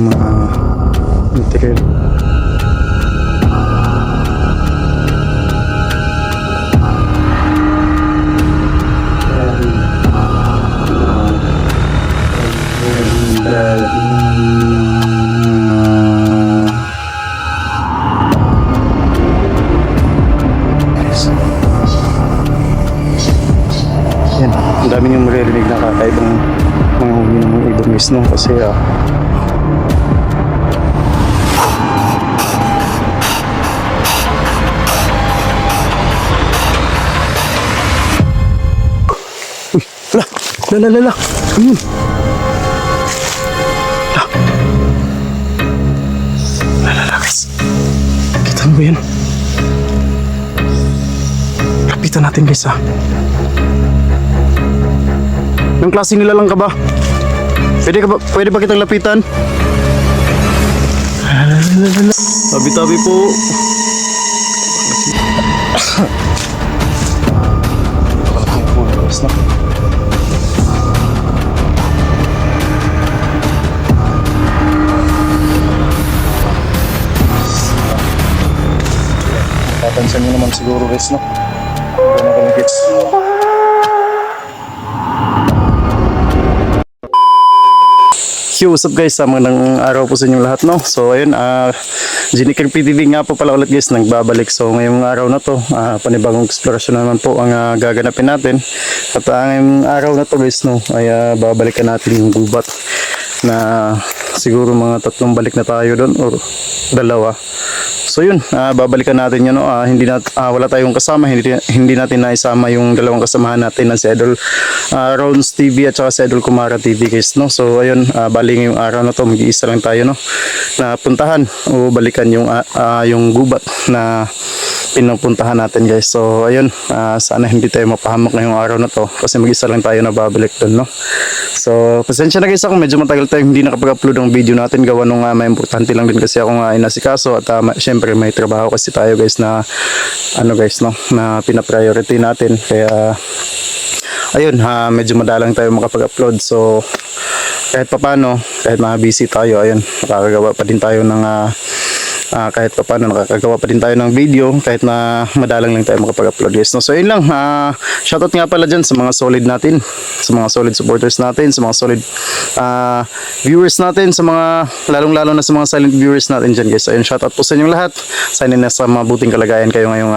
mga material. Yan, ang dami niyong maririnig na kakaibang mga huni ng mga ibang guys, no? Kasi la. Ayun. La guys. Kita mo ba yan? Lapitan natin guys Anong klase nila lang ka ba? Pwede ba kitang lapitan? Tabi-tabi po. Papansin nyo naman siguro guys, no? Wala na kami gets. Yo, what's up guys? Magandang araw po sa inyong lahat, no? So ayun, Ginicare PTV nga po pala ulit guys, nagbabalik. So ngayong araw na to, panibagong eksplorasyon naman po ang gaganapin natin. At ngayong araw na to guys, no, ay babalikan natin yung gubat na siguro mga 3 balik na tayo doon or 2. So yun, babalikan natin yun, no? Wala tayong kasama, hindi natin naisama yung 2 kasamahan natin na si Idol Rons TV at saka si Idol Kumara TV guys, no? So ayun, bali ngayong araw na to, mag-iisa lang tayo, no, na puntahan o balikan yung gubat na pinupuntahan natin guys. So ayun, sana hindi tayo mapahamak ngayong araw na to kasi mag-isa lang tayo na babalik doon, no? So pasensya na guys kung medyo matagal tayo hindi nakapag-upload ng video natin, gawa nung may importante lang din kasi ako inasikaso at syempre may trabaho kasi tayo guys na guys, no, na pina-priority natin, kaya ayun, medyo madalang tayo makapag-upload. So kahit papano, kahit busy tayo, ayun, nakakagawa pa din tayo ng kahit nakakagawa pa din tayo ng video kahit na madalang lang tayo makapag-upload guys, no? So yun lang, shoutout nga pala dyan sa mga solid natin, sa mga solid supporters natin, sa mga solid viewers natin, sa mga lalong-lalo na sa mga silent viewers natin dyan guys. Ayun, shoutout po sa inyong lahat, sana nasa mabuting kalagayan kayo ngayong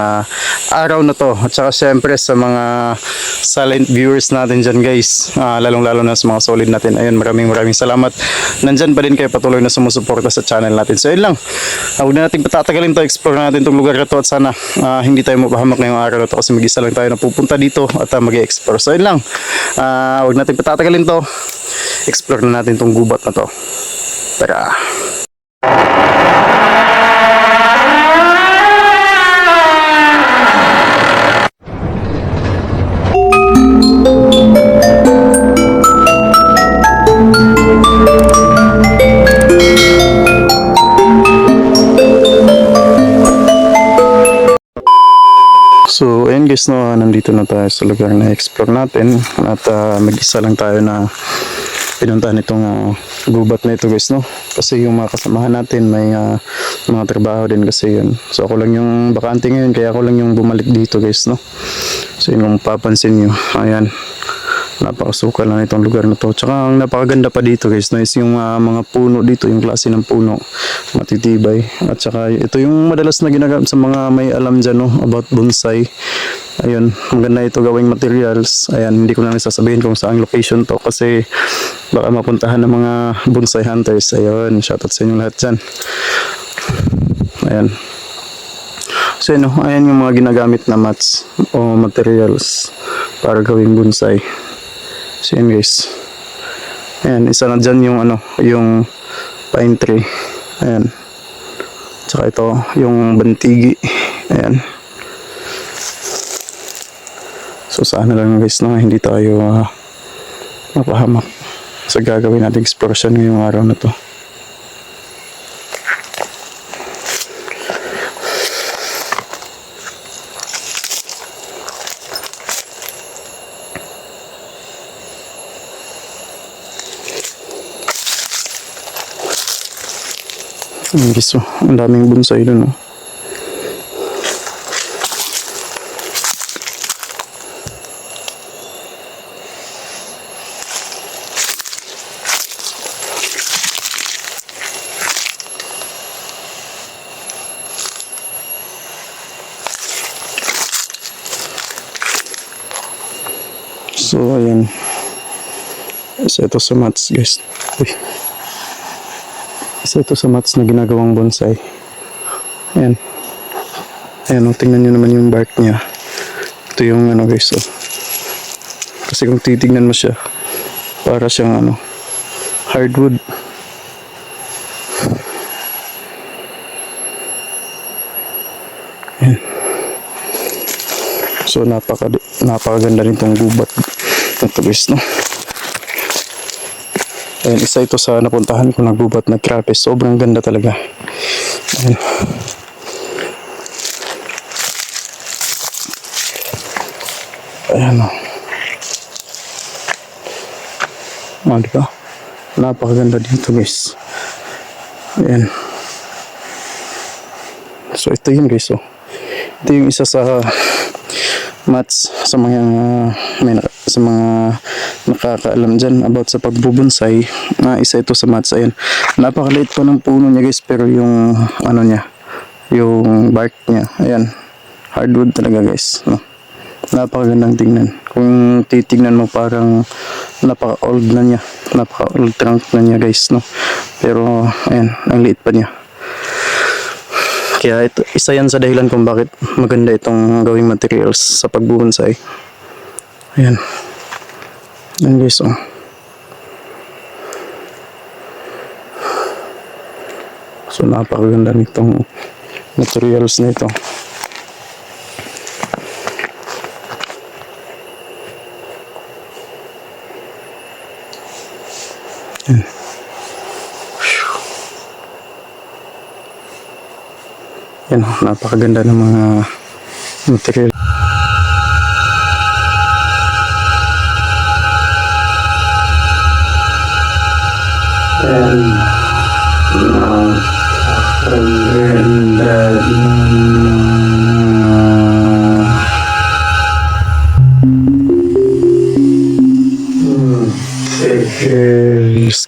araw na to. At saka syempre sa mga silent viewers natin dyan guys, lalong-lalo na sa mga solid natin, ayun, maraming salamat, nandyan pa din kayo, patuloy na sumusuporta sa channel natin. So yun lang, huwag na natin patatagalin to, explore natin itong lugar na to at sana hindi tayo mapahamak ngayong araw na to kasi mag-isa lang tayo na pupunta dito at mag-i-explore. So yun lang, huwag natin patatagalin to, explore na natin itong gubat na to. Tara! So ayun guys, no, nandito na tayo sa lugar na explore natin at mag-isa lang tayo na pinuntahan itong gubat na ito guys, no, kasi yung mga kasamahan natin may mga trabaho din kasi yun. So ako lang yung bakante ngayon, kaya ako lang yung bumalik dito guys, no. So yun, kung papansin nyo, ayan, napakasukal lang itong lugar na to. Tsaka ang napakaganda pa dito guys, no, is yung mga puno dito, yung klase ng puno, matitibay. At saka ito yung madalas na ginagamit sa mga may alam dyan, no, about bonsai. Ayun, maganda ito gawing materials. Ayan, hindi ko na sasabihin kung saan location to kasi baka mapuntahan ng mga bonsai hunters. Ayun, shoutout sa inyo lahat dyan. Ayan. So yun, ayan yung mga ginagamit na mats o materials para gawing bonsai. So yun guys, ayan, isa na dyan yung yung pine tree, ayan, tsaka ito yung bantigi, ayan. So sana lang guys, no, hindi tayo mapahamak sa gagawin natin exploration ngayong araw na to. Guys, oh, ang daming bonsai dun, oh. So, ayan. Isa ito sa mats, guys. Uy. Isa ito sa mats na ginagawang bonsai. Ayan. Ayan, oh, tingnan nyo naman yung bark niya. Ito yung ano, guys, oh. Kasi kung titignan mo siya, para siyang ano, hardwood. Ayan. So, napakaganda rin tong gubat. Ito, guys, no? Ayan, isa ito sa napuntahan ko na gubat na trapeze. Sobrang ganda talaga. Ayan. Ayan, o. Oh, diba? Napakaganda dito, guys. Ayan. So, ito yun, guys, oh. Ito yung isa sa mats sa mga nakakaalam dyan about sa pagbubonsai. Isa ito sa mats. Ayan, napakaliit pa ng puno niya, guys, pero yung ano niya, yung bark niya, ayan, hardwood talaga, guys, no? Napakagandang tingnan. Kung titignan mo, parang napaka-old na niya, napaka-old trunk na niya, guys, no? Pero ayan, ang liit pa niya. Kaya ito, isa yan sa dahilan kung bakit maganda itong gawing materials sa pagbubonsai. Ayan. Ayan, guys, oh. So, napakaganda nitong materials na ito. Ayan. Yan, napakaganda ng mga material. Napakaganda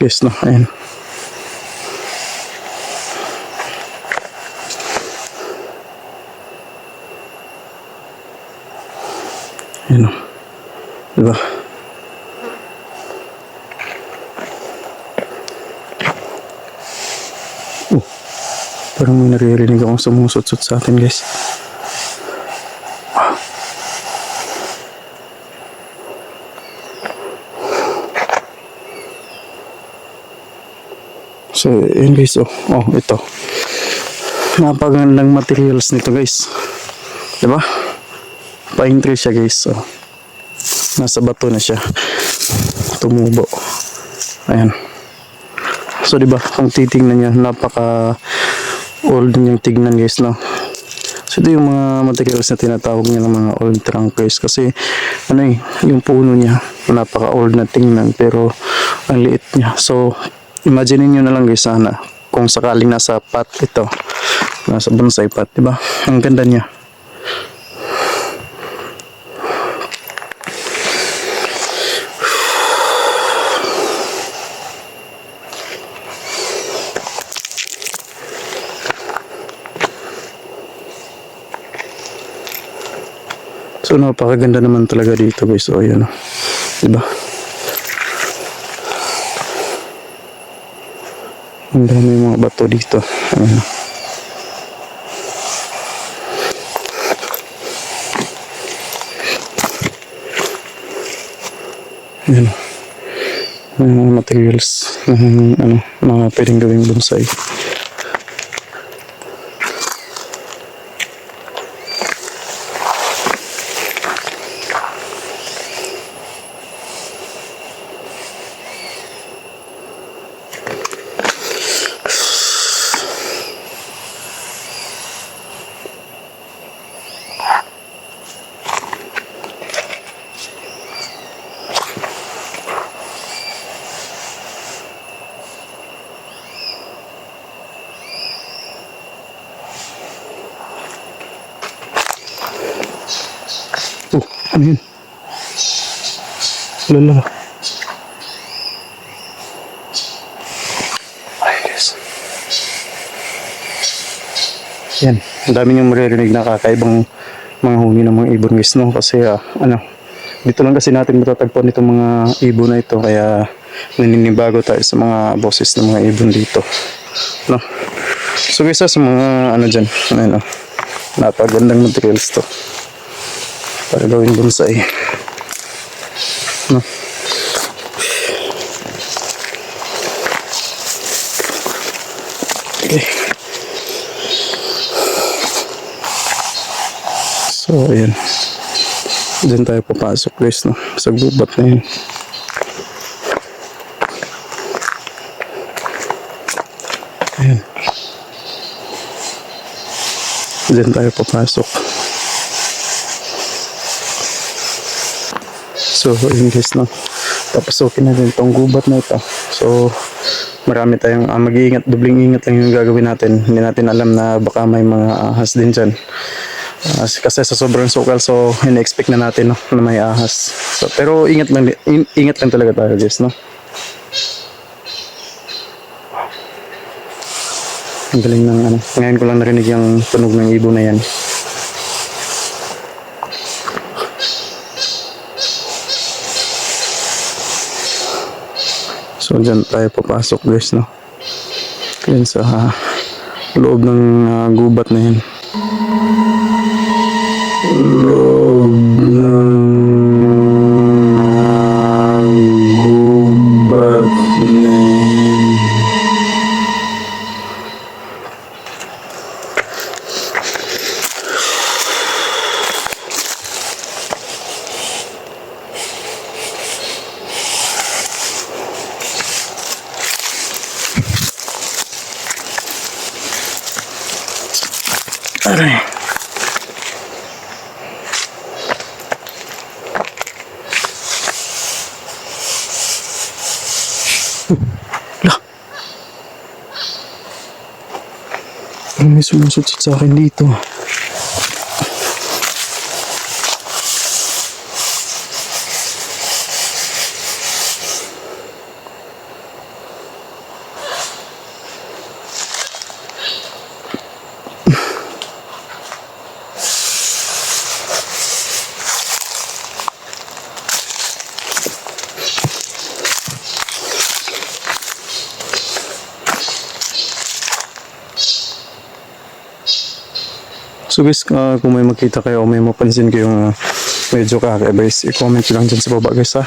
guys, no? Ayan. Ayan, diba? Parang may naririnig akong sumusot-sot sa atin, guys. Wow. So, yun, guys, oh. Oh, ito. Napagandang materials nito, guys. Diba? Pine tree siya, guys. So, nasa bato na siya. Tumubo. Ayan. So, diba, kung titingnan niya, napaka old niyang tignan, guys, no? So, ito yung mga materials na tinatawag niya ng mga old trunk, guys. Kasi, ano eh, yung puno niya, napaka old na tingnan, pero ang liit niya. So, imagine niyo na lang, guys, sana, kung sakaling nasa pot ito, nasa bonsai pot, diba? Ang ganda niya. So, napakaganda naman talaga dito, guys. So, ayan. Diba? Ang dami mga bato dito. Ayan. Ayan. Mga materials. Mga pwedeng gawing bonsai. Ano yun? Lala. Ay, guys. Yan. Ang dami niyong maririnig na kakaibang mga huni ng mga ibon guys, no? Kasi dito lang kasi natin matatagpuan itong mga ibon na ito, kaya naninibago tayo sa mga boses ng mga ibon dito, no? So guys, sa mga dyan, napagandang materials to para gawin bonsai, no? Okay. So ayan, dyan tayo papasok guys, no? Sa gubat na yun. Ayan, dyan tayo papasok. So ayun guys, no? Papasokin na din itong gubat na ito. So marami tayong mag-iingat, dubling ingat lang yung gagawin natin. Hindi natin alam na baka may mga ahas din dyan. Kasi sa sobrang sukal, so ina-expect na natin, no, na may ahas. So, pero ingat lang talaga tayo guys, no? Ang galing ng ngayon ko lang narinig yung tunog ng ibon na yan. So dyan tayo papasok guys, no? Yan sa loob ng gubat na yan. Loob ng gubat na yan. Aray. Lah. May sumusot sa akin dito. So guys, kung may makita kayo o may mapansin kayong medyo kakaiba, i-comment lang dyan sa baba guys, ha.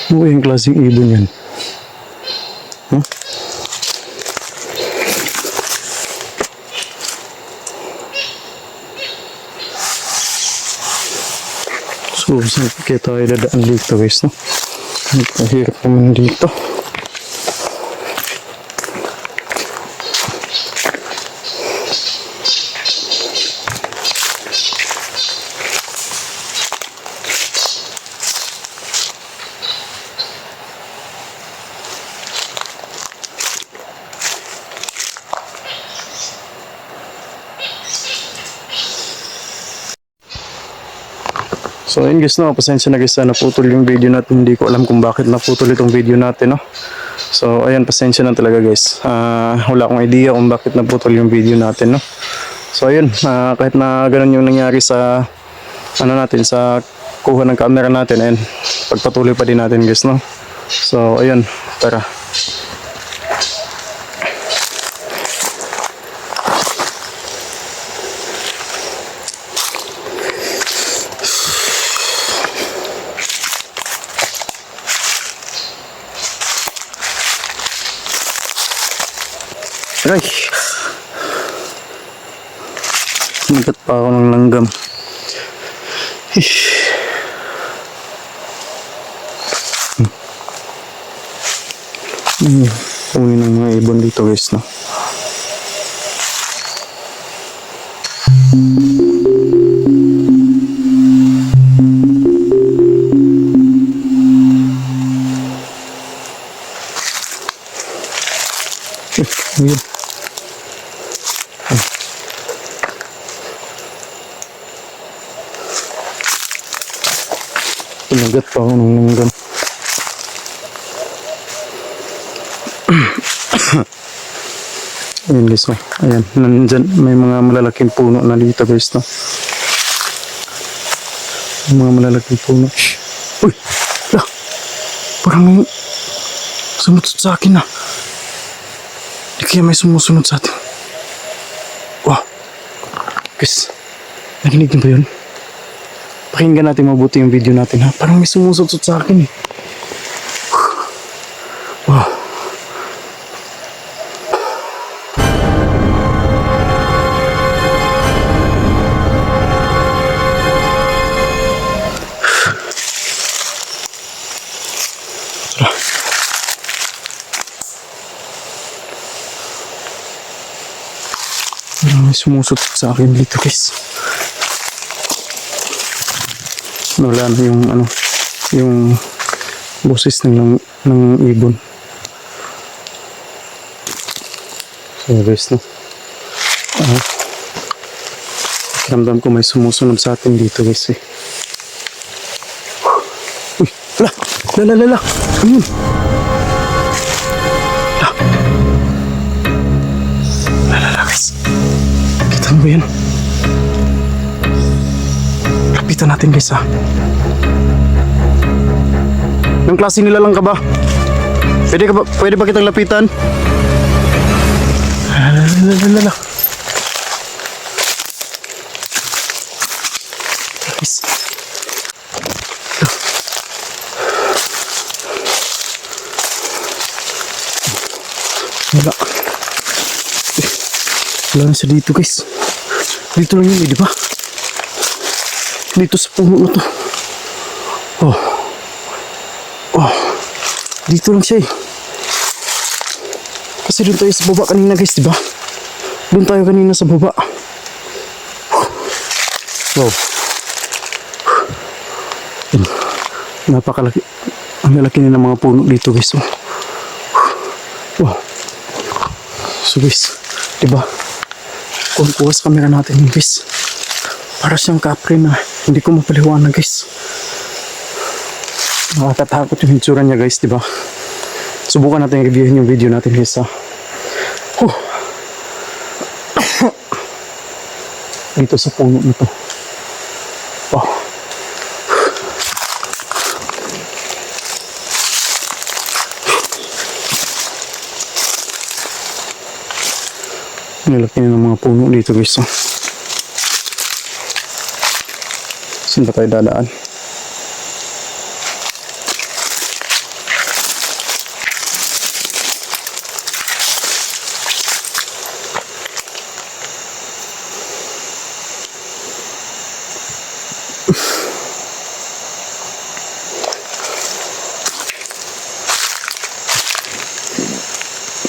Yung klaseng ibon yan. Huh? So, saan kaya tayo dadaan dito guys, no? Hirap naman dito. So ayun guys, no, pasensya na guys, naputol yung video natin. Hindi ko alam kung bakit naputol itong video natin, no. So ayun, pasensya na talaga guys. Wala akong idea kung bakit naputol yung video natin, no. So ayun, kahit na ganun yung nangyari sa natin, sa kuha ng camera natin, ayun, pagpatuloy pa din natin guys, no. So ayun, tara. Ay, nagat pa ako ng langgam. Kunin ng mga ibon dito guys, no. Ayun. bigat pa ako nung nanggan. Ayan guys, oh. Ayan, nandyan, may mga malalaking puno na dito guys, no? May mga malalaking puno. Uy! Lah! Parang sumunod sa akin na. Di kaya may sumusunod sa atin. Wow! Guys, nakinig niyo ba yun? Pakinggan natin mabuti yung video natin, ha? Parang may sumusunod sa akin, eh. Wow! May sumusutot sa akin dito guys. Wala na yung ano, yung boses ng ibon. So guys, no. Ramdam ko may sumusunod sa atin dito guys, eh. Uy, la. Ayun. La guys. Kita mo yan? Lapitan natin guys, ha. Anong klase nila lang ka ba? Pwede ba kitang lapitan? La. Guys. Wala na siya dito guys. Dito lang yun, di ba? Dito sa puno na to. Dito lang siya, eh. Kasi doon tayo sa baba kanina guys, di ba? Doon tayo kanina sa baba. Wow. Napakalaki. Ang lalaki na ng mga puno dito guys. Wow. So guys, di ba? Kung kuha sa camera natin yun guys, para siyang kapre na hindi ko mapaliwanag guys. Nakakatakot yung hitsura niya guys, di ba? Subukan natin reviewin yung video natin guys, ha. Dito sa puno nito. Wow. Nilaki na ng mga puno dito guys, ha. Saan ba tayo dadaan?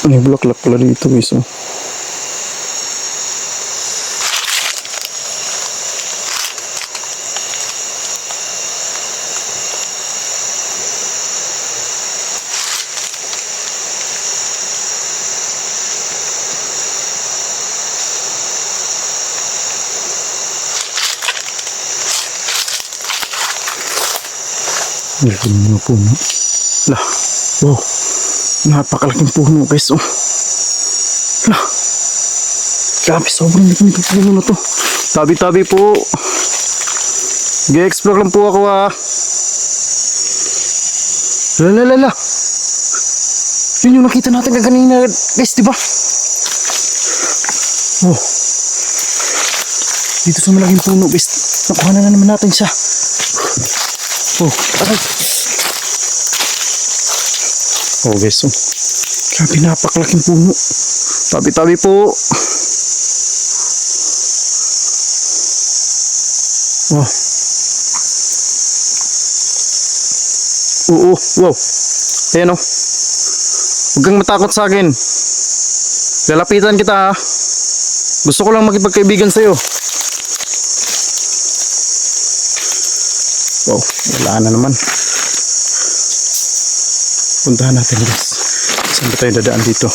May bulaklak pala dito guys, oh. Meron mga puno. Lah, wow. Napakalaking puno guys, oh. Lah. Grabe, sobrang laki nito puno na to. Tabi-tabi po. G-explore lang po ako, ha. La. Yun yung nakita natin kanina guys, diba? Oh. Dito sa malaking puno guys. Nakuha na naman natin siya. Oh, aray. Oh guys, oh. Grabe, napakalaking puno. Tabi-tabi po. Wow. Oo, wow. Ayan, oh. Huwag kang matakot sa akin. Lalapitan kita, ha. Gusto ko lang makipagkaibigan sa'yo. Wow, wala na naman. Puntahan natin guys. Saan ba tayo dadaan dito?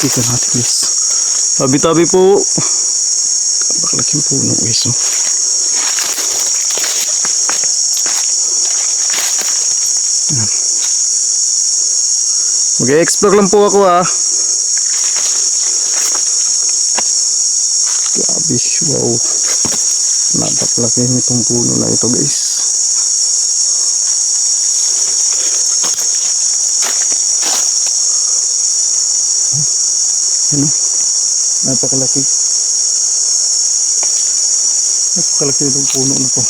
Dito natin guys. Tabi-tabi po. Bakalaking puno guys. Oh. Mag-explore lang po ako Grabe, wow. Napakalaki nitong puno na ito guys. Ano? Napakalaki. Napakalaki nitong puno na to.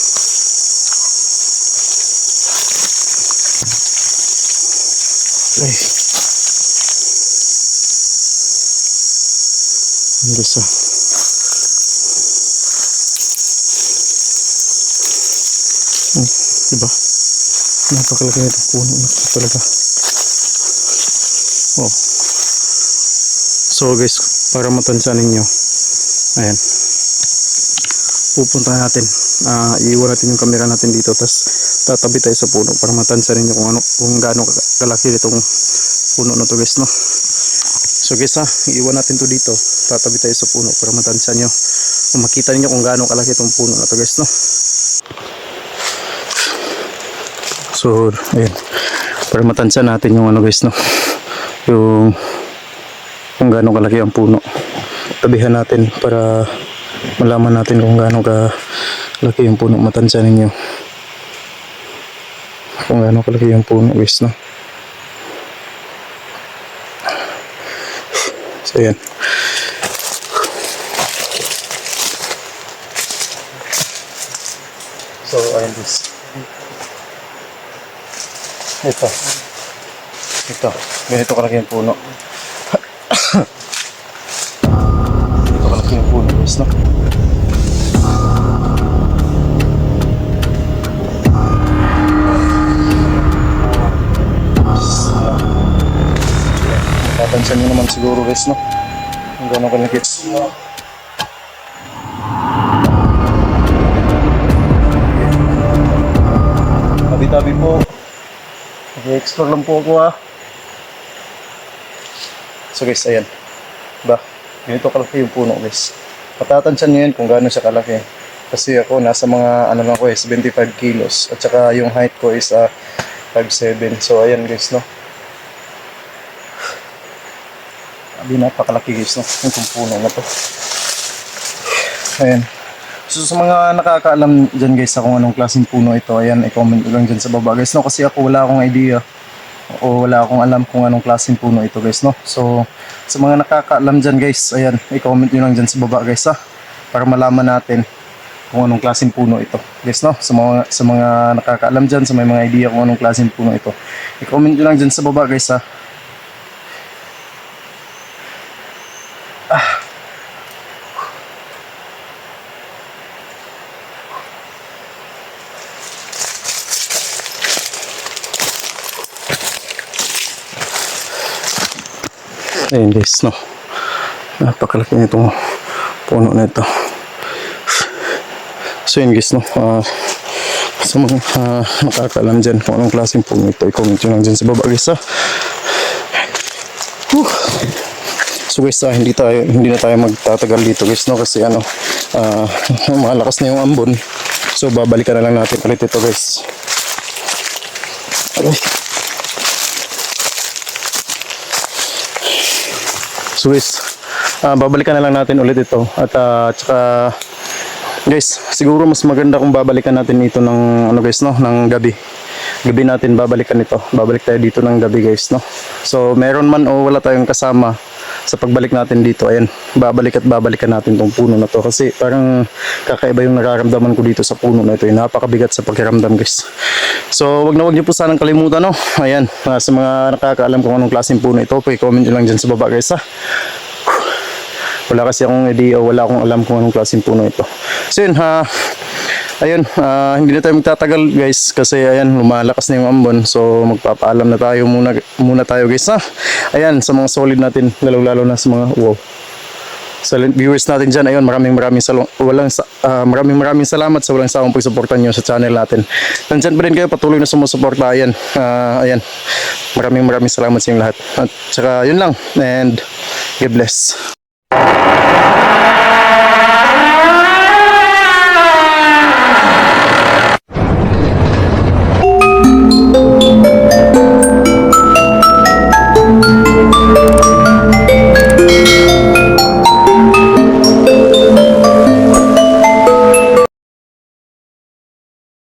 Ay. Ang gusto. Diba? Napakalaki nitong puno na to talaga. Oh. So guys, para matansahan ninyo, ayan, pupunta natin, iiwan natin yung camera natin dito, tapos tatabi tayo sa puno para matansahan ninyo kung gaano kalaki itong puno na to guys, no? So guys iiwan natin to dito, tatabi tayo sa puno para matansahan nyo, kung makita ninyo kung gaano kalaki itong puno na to guys, no? So ayan, para matansahan natin yung guys, no? Yung kung gaano kalaki ang puno. Tabihan natin para malaman natin kung gaano kalaki yung puno. Matansahan ninyo kung gaano kalaki yung puno guys, no? So yan. So ayan guys. Ito. Ganito kalaki yung puno. Ito kalaki yung puno guys, no? Napansin nyo naman siguro guys, no? Kung gano'n kalaki. Tabi-tabi po. Mag-explore lang po ako So guys, ayan. Ba, ganito kalaki yung puno guys. Patatansyan nyo yun kung gaano siya kalaki. Kasi ako nasa mga 75 kilos. At saka yung height ko is 5'7". So ayan guys, no. Abi, napakalaki guys, no. Itong puno na to. Ayan. So sa mga nakakaalam dyan guys kung anong klaseng puno ito, ayan, i-comment lang dyan sa baba guys, no. Kasi ako wala akong idea. O wala akong alam kung anong klaseng puno ito guys, no. So sa mga nakakaalam dyan guys, ayan, i-comment nyo lang dyan sa baba guys para malaman natin kung anong klaseng puno ito guys, no. Sa mga nakakaalam dyan, sa may mga idea kung anong klaseng puno ito, i-comment nyo lang dyan sa baba guys Ayan guys, no. Napakalaki nitong puno na ito. So yun guys, no. Sa mga nakakaalam dyan kung anong klaseng puno ito, i-comment nyo lang dyan sa baba guys So guys, hindi na tayo magtatagal dito guys, no. Kasi malakas na yung ambon. So babalikan na lang natin ulit ito guys. Aray. So guys, babalikan na lang natin ulit ito. At saka guys, siguro mas maganda kung babalikan natin ito ng guys, no, ng gabi. Gabi natin babalikan ito. Babalik tayo dito ng gabi guys, no. So meron man o wala tayong kasama sa pagbalik natin dito, ayan, babalikan natin tong puno na to. Kasi parang kakaiba yung nararamdaman ko dito sa puno na ito. Napakabigat sa pakiramdam guys. So wag niyo po sanang kalimutan, no. Ayan, sa mga nakakaalam kung anong klaseng puno ito, i-comment nyo lang dyan sa baba guys Wala kasi akong idea, wala akong alam kung anong klaseng puno ito. So yun, ayun, hindi na tayo magtatagal guys kasi ayan, lumalakas na yung ambon. So magpapaalam na tayo muna tayo guys Ayan, sa mga solid natin, lalo na sa mga silent viewers natin dyan. Ayun, maraming salamat sa walang sawang pagsuporta nyo sa channel natin. Nandyan pa rin kayo, patuloy na sumusuporta. Ayan, maraming salamat sa inyong lahat. At saka yun lang, and God bless.